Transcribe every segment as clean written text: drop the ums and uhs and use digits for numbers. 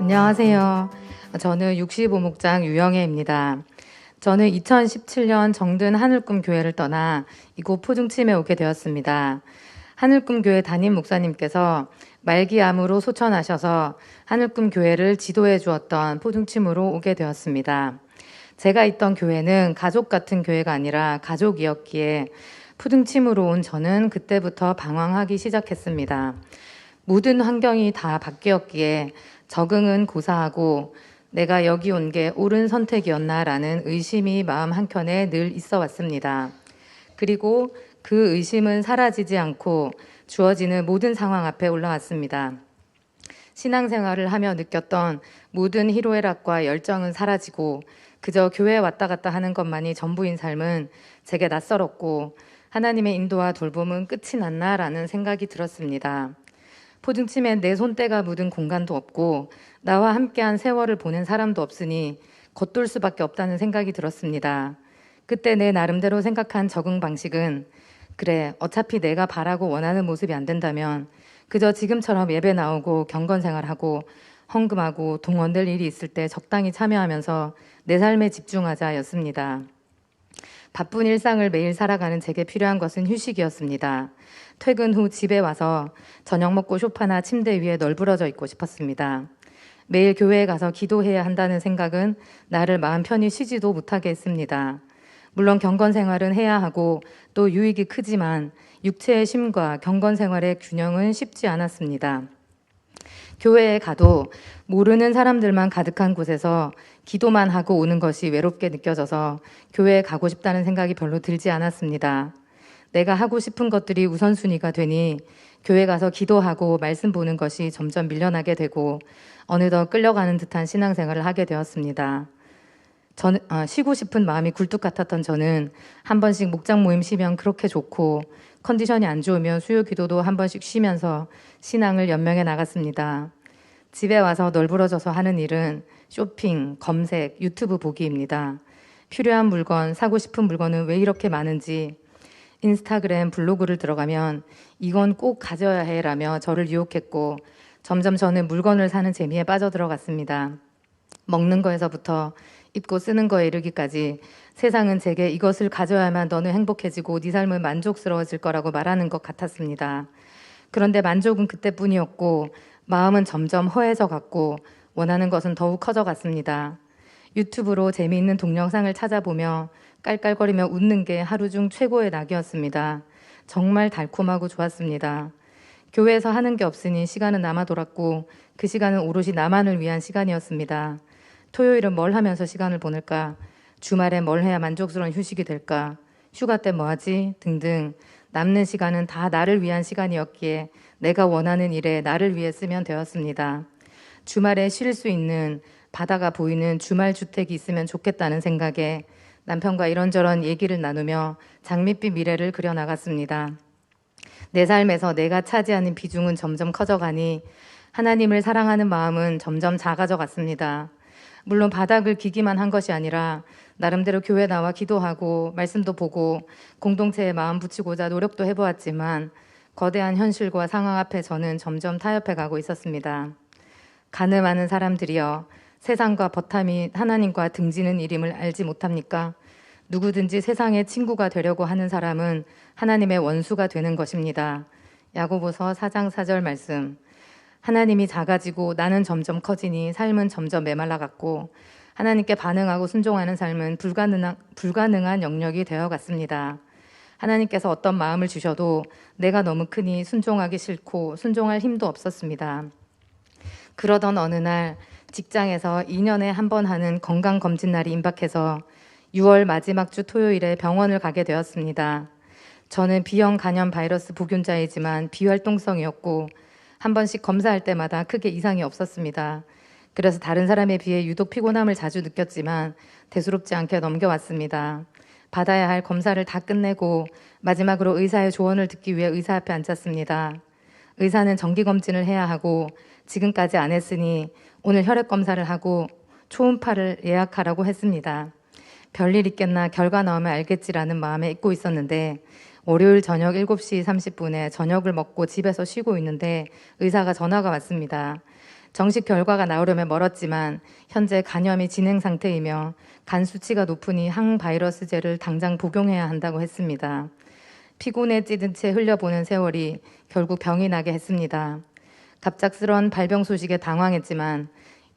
안녕하세요. 저는 65목장 유영애입니다. 저는 2017년 정든 하늘꿈 교회를 떠나 이곳 포중침에 오게 되었습니다. 하늘꿈 교회 담임 목사님께서 말기암으로 소천하셔서 하늘꿈 교회를 지도해 주었던 포중침으로 오게 되었습니다. 제가 있던 교회는 가족 같은 교회가 아니라 가족이었기에 푸등침으로 온 저는 그때부터 방황하기 시작했습니다. 모든 환경이 다 바뀌었기에 적응은 고사하고 내가 여기 온 게 옳은 선택이었나라는 의심이 마음 한켠에 늘 있어 왔습니다. 그리고 그 의심은 사라지지 않고 주어지는 모든 상황 앞에 올라왔습니다. 신앙생활을 하며 느꼈던 모든 희로애락과 열정은 사라지고 그저 교회에 왔다 갔다 하는 것만이 전부인 삶은 제게 낯설었고 하나님의 인도와 돌봄은 끝이 났나라는 생각이 들었습니다. 포중침엔 내 손때가 묻은 공간도 없고 나와 함께한 세월을 보낸 사람도 없으니 겉돌 수밖에 없다는 생각이 들었습니다. 그때 내 나름대로 생각한 적응 방식은 그래, 어차피 내가 바라고 원하는 모습이 안 된다면 그저 지금처럼 예배 나오고 경건 생활하고 헌금하고 동원될 일이 있을 때 적당히 참여하면서 내 삶에 집중하자였습니다. 바쁜 일상을 매일 살아가는 제게 필요한 것은 휴식이었습니다. 퇴근 후 집에 와서 저녁 먹고 소파나 침대 위에 널브러져 있고 싶었습니다. 매일 교회에 가서 기도해야 한다는 생각은 나를 마음 편히 쉬지도 못하게 했습니다. 물론 경건 생활은 해야 하고 또 유익이 크지만 육체의 쉼과 경건 생활의 균형은 쉽지 않았습니다. 교회에 가도 모르는 사람들만 가득한 곳에서 기도만 하고 오는 것이 외롭게 느껴져서 교회에 가고 싶다는 생각이 별로 들지 않았습니다. 내가 하고 싶은 것들이 우선순위가 되니 교회 가서 기도하고 말씀 보는 것이 점점 밀려나게 되고 어느덧 끌려가는 듯한 신앙생활을 하게 되었습니다. 쉬고 싶은 마음이 굴뚝 같았던 저는 한 번씩 목장 모임 쉬면 그렇게 좋고 컨디션이 안 좋으면 수요 기도도 한 번씩 쉬면서 신앙을 연명해 나갔습니다. 집에 와서 널브러져서 하는 일은 쇼핑, 검색, 유튜브 보기입니다. 필요한 물건, 사고 싶은 물건은 왜 이렇게 많은지 인스타그램, 블로그를 들어가면 이건 꼭 가져야 해라며 저를 유혹했고 점점 저는 물건을 사는 재미에 빠져들어갔습니다. 먹는 거에서부터 입고 쓰는 거에 이르기까지 세상은 제게 이것을 가져야만 너는 행복해지고 네 삶은 만족스러워질 거라고 말하는 것 같았습니다. 그런데 만족은 그때뿐이었고 마음은 점점 허해져 갔고 원하는 것은 더욱 커져 갔습니다. 유튜브로 재미있는 동영상을 찾아보며 깔깔거리며 웃는 게 하루 중 최고의 낙이었습니다. 정말 달콤하고 좋았습니다. 교회에서 하는 게 없으니 시간은 남아 돌았고 그 시간은 오롯이 나만을 위한 시간이었습니다. 토요일은 뭘 하면서 시간을 보낼까? 주말엔 뭘 해야 만족스러운 휴식이 될까? 휴가 때 뭐 하지? 등등 남는 시간은 다 나를 위한 시간이었기에 내가 원하는 일에 나를 위해 쓰면 되었습니다. 주말에 쉴 수 있는 바다가 보이는 주말 주택이 있으면 좋겠다는 생각에 남편과 이런저런 얘기를 나누며 장밋빛 미래를 그려나갔습니다. 내 삶에서 내가 차지하는 비중은 점점 커져가니 하나님을 사랑하는 마음은 점점 작아져 갔습니다. 물론 바닥을 기기만 한 것이 아니라 나름대로 교회 나와 기도하고 말씀도 보고 공동체에 마음 붙이고자 노력도 해보았지만 거대한 현실과 상황 앞에 저는 점점 타협해 가고 있었습니다. 가늠하는 사람들이여 세상과 버탐이 하나님과 등지는 일임을 알지 못합니까? 누구든지 세상의 친구가 되려고 하는 사람은 하나님의 원수가 되는 것입니다. 야고보서 4장 4절 말씀. 하나님이 작아지고 나는 점점 커지니 삶은 점점 메말라갔고 하나님께 반응하고 순종하는 삶은 불가능한 영역이 되어갔습니다. 하나님께서 어떤 마음을 주셔도 내가 너무 크니 순종하기 싫고 순종할 힘도 없었습니다. 그러던 어느 날 직장에서 2년에 한 번 하는 건강검진 날이 임박해서 6월 마지막 주 토요일에 병원을 가게 되었습니다. 저는 B형 간염 바이러스 보균자이지만 비활동성이었고 한 번씩 검사할 때마다 크게 이상이 없었습니다. 그래서 다른 사람에 비해 유독 피곤함을 자주 느꼈지만 대수롭지 않게 넘겨왔습니다. 받아야 할 검사를 다 끝내고 마지막으로 의사의 조언을 듣기 위해 의사 앞에 앉았습니다. 의사는 정기검진을 해야 하고 지금까지 안 했으니 오늘 혈액검사를 하고 초음파를 예약하라고 했습니다. 별일 있겠나 결과 나오면 알겠지라는 마음에 잊고 있었는데 월요일 저녁 7시 30분에 저녁을 먹고 집에서 쉬고 있는데 의사가 전화가 왔습니다. 정식 결과가 나오려면 멀었지만 현재 간염이 진행 상태이며 간 수치가 높으니 항바이러스제를 당장 복용해야 한다고 했습니다. 피곤에 찌든 채 흘려보낸 세월이 결국 병이 나게 했습니다. 갑작스런 발병 소식에 당황했지만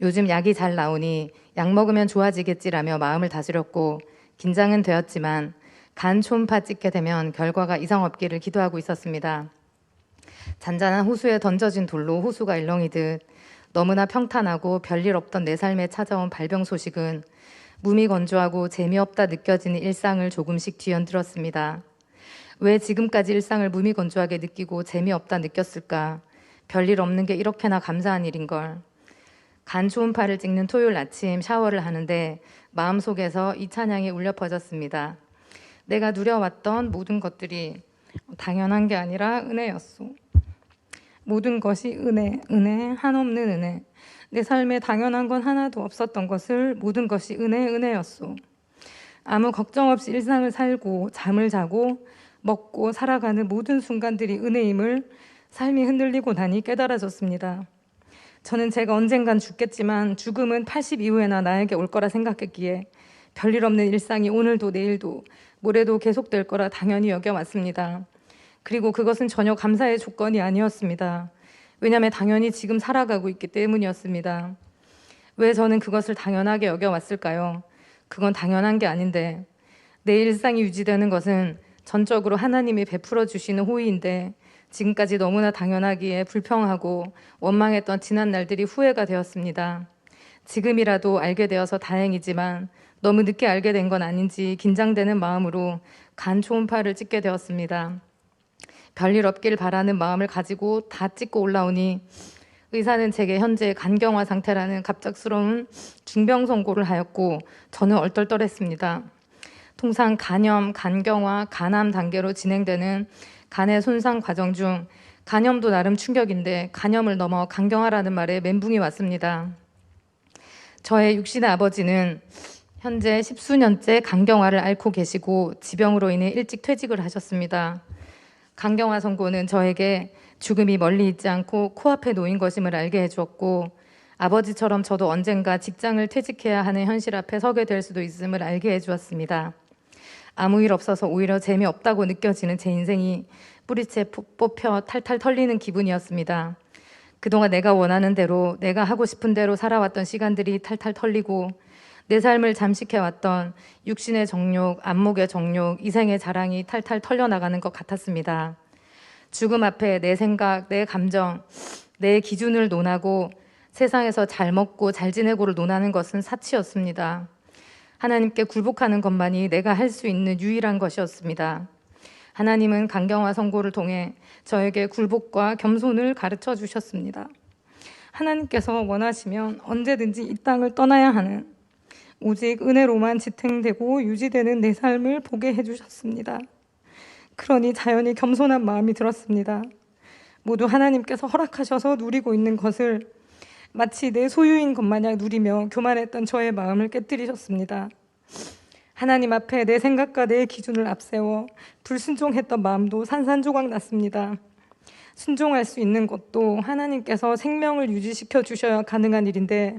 요즘 약이 잘 나오니 약 먹으면 좋아지겠지라며 마음을 다스렸고 긴장은 되었지만 간 초음파 찍게 되면 결과가 이상 없기를 기도하고 있었습니다. 잔잔한 호수에 던져진 돌로 호수가 일렁이듯 너무나 평탄하고 별일 없던 내 삶에 찾아온 발병 소식은 무미건조하고 재미없다 느껴지는 일상을 조금씩 뒤흔들었습니다. 왜 지금까지 일상을 무미건조하게 느끼고 재미없다 느꼈을까? 별일 없는 게 이렇게나 감사한 일인걸. 간 초음파를 찍는 토요일 아침 샤워를 하는데 마음속에서 이 찬양이 울려 퍼졌습니다. 내가 누려왔던 모든 것들이 당연한 게 아니라 은혜였소. 모든 것이 은혜, 은혜, 한없는 은혜. 내 삶에 당연한 건 하나도 없었던 것을 모든 것이 은혜, 은혜였소. 아무 걱정 없이 일상을 살고 잠을 자고 먹고 살아가는 모든 순간들이 은혜임을 삶이 흔들리고 나니 깨달아졌습니다. 저는 제가 언젠간 죽겠지만 죽음은 80 이후에나 나에게 올 거라 생각했기에 별일 없는 일상이 오늘도 내일도 모레도 계속될 거라 당연히 여겨왔습니다. 그리고 그것은 전혀 감사의 조건이 아니었습니다. 왜냐하면 당연히 지금 살아가고 있기 때문이었습니다. 왜 저는 그것을 당연하게 여겨왔을까요? 그건 당연한 게 아닌데 내 일상이 유지되는 것은 전적으로 하나님이 베풀어 주시는 호의인데 지금까지 너무나 당연하기에 불평하고 원망했던 지난 날들이 후회가 되었습니다. 지금이라도 알게 되어서 다행이지만 너무 늦게 알게 된 건 아닌지 긴장되는 마음으로 간 초음파를 찍게 되었습니다. 별일 없길 바라는 마음을 가지고 다 찍고 올라오니 의사는 제게 현재 간경화 상태라는 갑작스러운 중병 선고를 하였고 저는 얼떨떨했습니다. 통상 간염, 간경화, 간암 단계로 진행되는 간의 손상 과정 중 간염도 나름 충격인데 간염을 넘어 간경화라는 말에 멘붕이 왔습니다. 저의 육신의 아버지는 현재 10수년째 간경화를 앓고 계시고 지병으로 인해 일찍 퇴직을 하셨습니다. 간경화 선고는 저에게 죽음이 멀리 있지 않고 코앞에 놓인 것임을 알게 해주었고 아버지처럼 저도 언젠가 직장을 퇴직해야 하는 현실 앞에 서게 될 수도 있음을 알게 해주었습니다. 아무 일 없어서 오히려 재미없다고 느껴지는 제 인생이 뿌리채 뽑혀 탈탈 털리는 기분이었습니다. 그동안 내가 원하는 대로 내가 하고 싶은 대로 살아왔던 시간들이 탈탈 털리고 내 삶을 잠식해왔던 육신의 정욕, 안목의 정욕, 이생의 자랑이 탈탈 털려나가는 것 같았습니다. 죽음 앞에 내 생각, 내 감정, 내 기준을 논하고 세상에서 잘 먹고 잘 지내고를 논하는 것은 사치였습니다. 하나님께 굴복하는 것만이 내가 할 수 있는 유일한 것이었습니다. 하나님은 간경화 선고를 통해 저에게 굴복과 겸손을 가르쳐 주셨습니다. 하나님께서 원하시면 언제든지 이 땅을 떠나야 하는 오직 은혜로만 지탱되고 유지되는 내 삶을 보게 해주셨습니다. 그러니 자연히 겸손한 마음이 들었습니다. 모두 하나님께서 허락하셔서 누리고 있는 것을 마치 내 소유인 것 마냥 누리며 교만했던 저의 마음을 깨뜨리셨습니다. 하나님 앞에 내 생각과 내 기준을 앞세워 불순종했던 마음도 산산조각 났습니다. 순종할 수 있는 것도 하나님께서 생명을 유지시켜 주셔야 가능한 일인데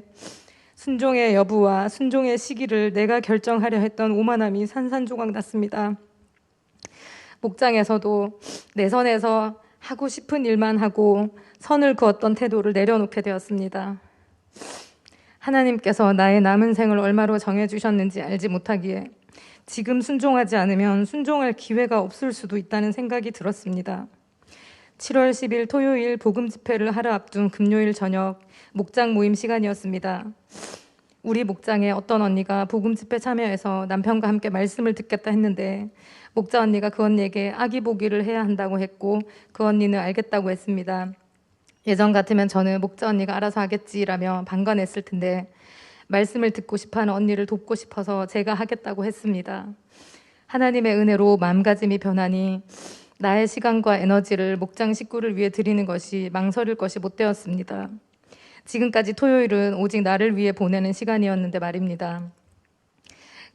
순종의 여부와 순종의 시기를 내가 결정하려 했던 오만함이 산산조각 났습니다. 목장에서도 내 선에서 하고 싶은 일만 하고 선을 그었던 태도를 내려놓게 되었습니다. 하나님께서 나의 남은 생을 얼마로 정해주셨는지 알지 못하기에 지금 순종하지 않으면 순종할 기회가 없을 수도 있다는 생각이 들었습니다. 7월 10일 토요일 복음 집회를 하루 앞둔 금요일 저녁 목장 모임 시간이었습니다. 우리 목장에 어떤 언니가 복음 집회 참여해서 남편과 함께 말씀을 듣겠다 했는데 목자 언니가 그 언니에게 아기 보기를 해야 한다고 했고 그 언니는 알겠다고 했습니다. 예전 같으면 저는 목자 언니가 알아서 하겠지라며 방관했을 텐데 말씀을 듣고 싶어하는 언니를 돕고 싶어서 제가 하겠다고 했습니다. 하나님의 은혜로 마음가짐이 변하니 나의 시간과 에너지를 목장 식구를 위해 드리는 것이 망설일 것이 못 되었습니다. 지금까지 토요일은 오직 나를 위해 보내는 시간이었는데 말입니다.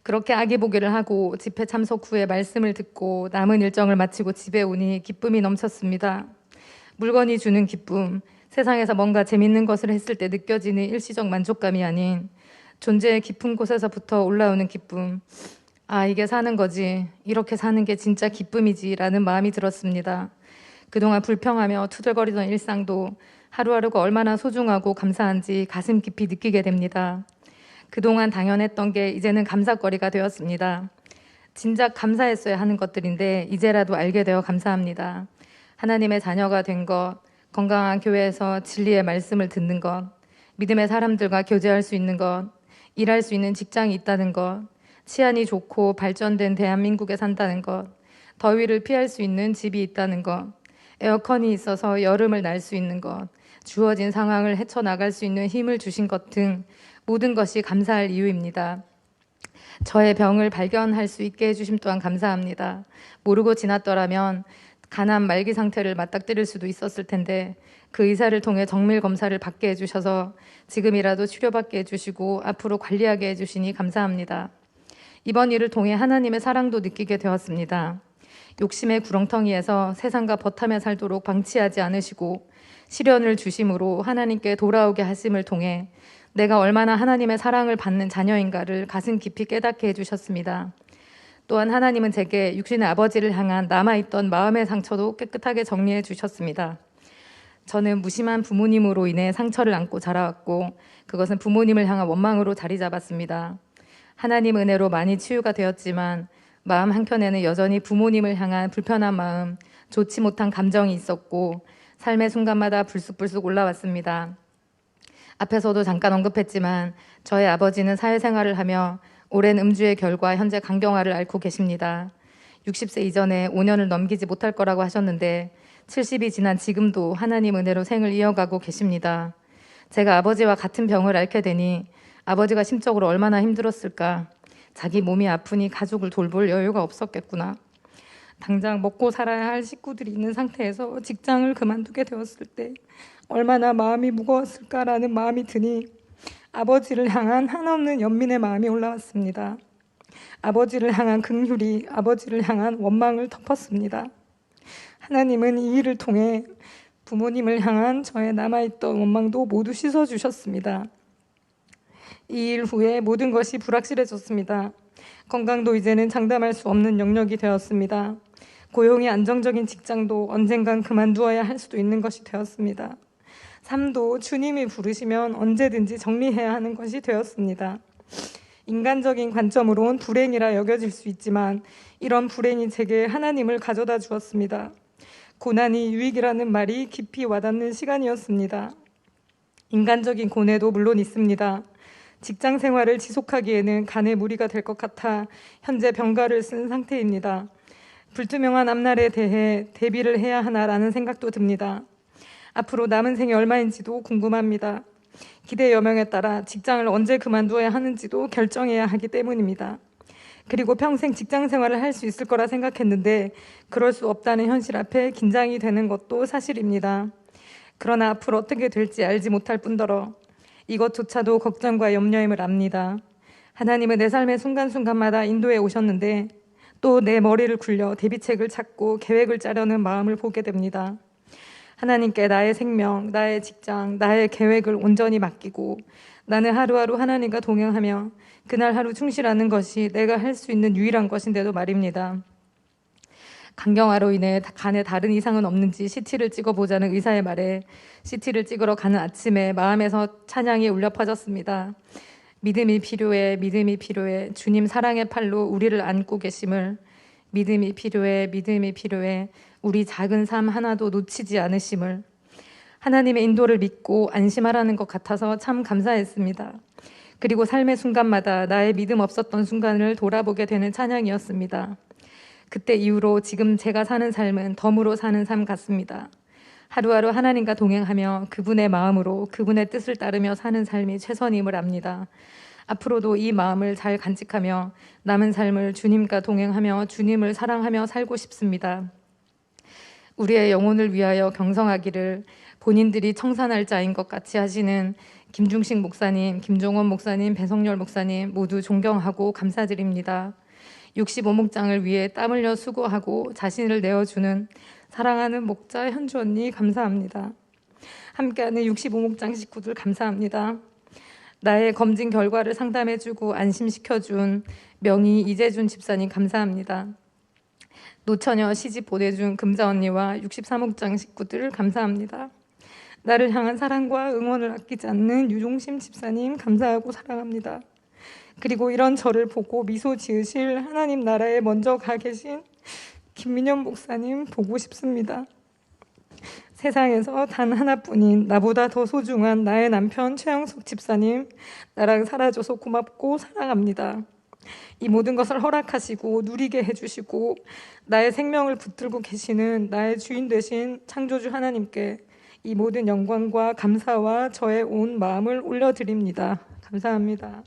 그렇게 아기 보기를 하고 집회 참석 후에 말씀을 듣고 남은 일정을 마치고 집에 오니 기쁨이 넘쳤습니다. 물건이 주는 기쁨, 세상에서 뭔가 재밌는 것을 했을 때 느껴지는 일시적 만족감이 아닌 존재의 깊은 곳에서부터 올라오는 기쁨. 아, 이게 사는 거지. 이렇게 사는 게 진짜 기쁨이지라는 마음이 들었습니다. 그동안 불평하며 투덜거리던 일상도 하루하루가 얼마나 소중하고 감사한지 가슴 깊이 느끼게 됩니다. 그동안 당연했던 게 이제는 감사거리가 되었습니다. 진작 감사했어야 하는 것들인데 이제라도 알게 되어 감사합니다. 하나님의 자녀가 된 것, 건강한 교회에서 진리의 말씀을 듣는 것, 믿음의 사람들과 교제할 수 있는 것, 일할 수 있는 직장이 있다는 것, 치안이 좋고 발전된 대한민국에 산다는 것, 더위를 피할 수 있는 집이 있다는 것, 에어컨이 있어서 여름을 날 수 있는 것, 주어진 상황을 헤쳐나갈 수 있는 힘을 주신 것 등 모든 것이 감사할 이유입니다. 저의 병을 발견할 수 있게 해주심 또한 감사합니다. 모르고 지났더라면 간암 말기 상태를 맞닥뜨릴 수도 있었을 텐데 그 의사를 통해 정밀 검사를 받게 해주셔서 지금이라도 치료받게 해주시고 앞으로 관리하게 해주시니 감사합니다. 이번 일을 통해 하나님의 사랑도 느끼게 되었습니다. 욕심의 구렁텅이에서 세상과 버타며 살도록 방치하지 않으시고 시련을 주심으로 하나님께 돌아오게 하심을 통해 내가 얼마나 하나님의 사랑을 받는 자녀인가를 가슴 깊이 깨닫게 해주셨습니다. 또한 하나님은 제게 육신의 아버지를 향한 남아있던 마음의 상처도 깨끗하게 정리해 주셨습니다. 저는 무심한 부모님으로 인해 상처를 안고 자라왔고 그것은 부모님을 향한 원망으로 자리 잡았습니다. 하나님 은혜로 많이 치유가 되었지만 마음 한켠에는 여전히 부모님을 향한 불편한 마음, 좋지 못한 감정이 있었고 삶의 순간마다 불쑥불쑥 올라왔습니다. 앞에서도 잠깐 언급했지만 저의 아버지는 사회생활을 하며 오랜 음주의 결과 현재 간경화를 앓고 계십니다. 60세 이전에 5년을 넘기지 못할 거라고 하셨는데 70이 지난 지금도 하나님 은혜로 생을 이어가고 계십니다. 제가 아버지와 같은 병을 앓게 되니 아버지가 심적으로 얼마나 힘들었을까. 자기 몸이 아프니 가족을 돌볼 여유가 없었겠구나. 당장 먹고 살아야 할 식구들이 있는 상태에서 직장을 그만두게 되었을 때 얼마나 마음이 무거웠을까라는 마음이 드니 아버지를 향한 한없는 연민의 마음이 올라왔습니다. 아버지를 향한 긍휼이 아버지를 향한 원망을 덮었습니다. 하나님은 이 일을 통해 부모님을 향한 저의 남아있던 원망도 모두 씻어주셨습니다. 이 일 후에 모든 것이 불확실해졌습니다. 건강도 이제는 장담할 수 없는 영역이 되었습니다. 고용이 안정적인 직장도 언젠간 그만두어야 할 수도 있는 것이 되었습니다. 삶도 주님이 부르시면 언제든지 정리해야 하는 것이 되었습니다. 인간적인 관점으론 불행이라 여겨질 수 있지만 이런 불행이 제게 하나님을 가져다 주었습니다. 고난이 유익이라는 말이 깊이 와닿는 시간이었습니다. 인간적인 고뇌도 물론 있습니다. 직장 생활을 지속하기에는 간에 무리가 될 것 같아 현재 병가를 쓴 상태입니다. 불투명한 앞날에 대해 대비를 해야 하나라는 생각도 듭니다. 앞으로 남은 생이 얼마인지도 궁금합니다. 기대 여명에 따라 직장을 언제 그만두어야 하는지도 결정해야 하기 때문입니다. 그리고 평생 직장 생활을 할 수 있을 거라 생각했는데 그럴 수 없다는 현실 앞에 긴장이 되는 것도 사실입니다. 그러나 앞으로 어떻게 될지 알지 못할 뿐더러 이것조차도 걱정과 염려임을 압니다. 하나님은 내 삶의 순간순간마다 인도해 오셨는데 또 내 머리를 굴려 대비책을 찾고 계획을 짜려는 마음을 보게 됩니다. 하나님께 나의 생명, 나의 직장, 나의 계획을 온전히 맡기고 나는 하루하루 하나님과 동행하며 그날 하루 충실하는 것이 내가 할 수 있는 유일한 것인데도 말입니다. 간경화로 인해 간에 다른 이상은 없는지 CT를 찍어보자는 의사의 말에 CT를 찍으러 가는 아침에 마음에서 찬양이 울려 퍼졌습니다. 믿음이 필요해, 믿음이 필요해, 주님 사랑의 팔로 우리를 안고 계심을. 믿음이 필요해, 믿음이 필요해, 우리 작은 삶 하나도 놓치지 않으심을. 하나님의 인도를 믿고 안심하라는 것 같아서 참 감사했습니다. 그리고 삶의 순간마다 나의 믿음 없었던 순간을 돌아보게 되는 찬양이었습니다. 그때 이후로 지금 제가 사는 삶은 덤으로 사는 삶 같습니다. 하루하루 하나님과 동행하며 그분의 마음으로 그분의 뜻을 따르며 사는 삶이 최선임을 압니다. 앞으로도 이 마음을 잘 간직하며 남은 삶을 주님과 동행하며 주님을 사랑하며 살고 싶습니다. 우리의 영혼을 위하여 경성하기를 본인들이 청산할 자인 것 같이 하시는 김중식 목사님, 김종원 목사님, 배성열 목사님 모두 존경하고 감사드립니다. 65목장을 위해 땀 흘려 수고하고 자신을 내어주는 사랑하는 목자 현주 언니 감사합니다. 함께하는 65목장 식구들 감사합니다. 나의 검진 결과를 상담해주고 안심시켜준 명의 이재준 집사님 감사합니다. 노처녀 시집 보내준 금자 언니와 63목장 식구들 감사합니다. 나를 향한 사랑과 응원을 아끼지 않는 유종심 집사님 감사하고 사랑합니다. 그리고 이런 저를 보고 미소 지으실 하나님 나라에 먼저 가 계신 김민현 목사님 보고 싶습니다. 세상에서 단 하나뿐인 나보다 더 소중한 나의 남편 최영숙 집사님, 나랑 살아줘서 고맙고 사랑합니다. 이 모든 것을 허락하시고 누리게 해주시고 나의 생명을 붙들고 계시는 나의 주인 되신 창조주 하나님께 이 모든 영광과 감사와 저의 온 마음을 올려드립니다. 감사합니다.